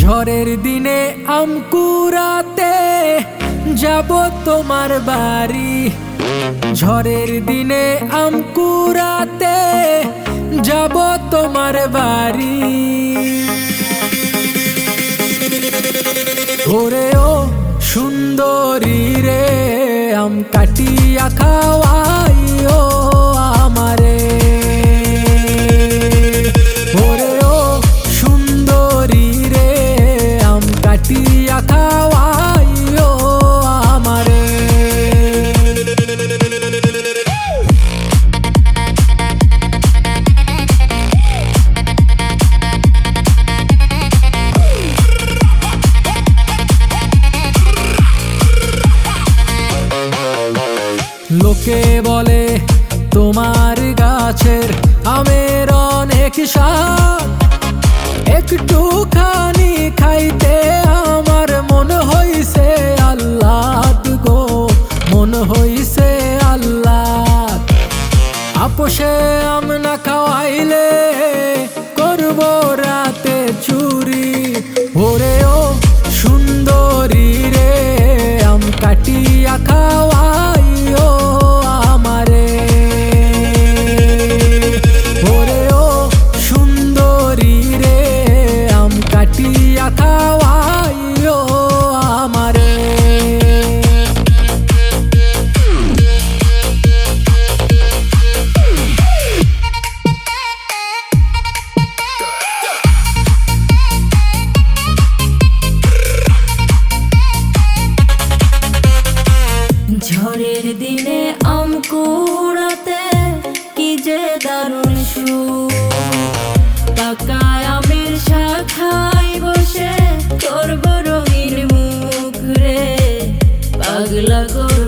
ঝড়ের দিনে আম কুড়াতে যাব তোমার বাড়ি, ঝড়ের দিনে আম কুড়াতে যাব তোমার বাড়ি। ওরে ও সুন্দরী রে, আম কাটিয়া খাওয়াইও আমারে। ওরে ও সুন্দরী রে, আম কাটিয়া খাওয়াইও আমারে। লোকে বলে তোমার গাছের আমের অনেক স্বাদ, একটুখানি খাইতে আমার মন হইছে আহ্লাদ গো, মন হইছে আহ্লাদ। আপোষে আম না খাওয়াইলে করব রাতে চুরি। ওরে ও সুন্দরী রে, আম কাটিয়া খাওয়াইও আমারে। ওরে ও সুন্দরী রে, আম কাটিয়া খাওয়াইও আমারে। ঝড়ের দিনে আম কুড়াতে কি যে দারুণ সুখ, পাকা আমের শাখায় বসে করব রঙিন মুখ রে, পাগলা করব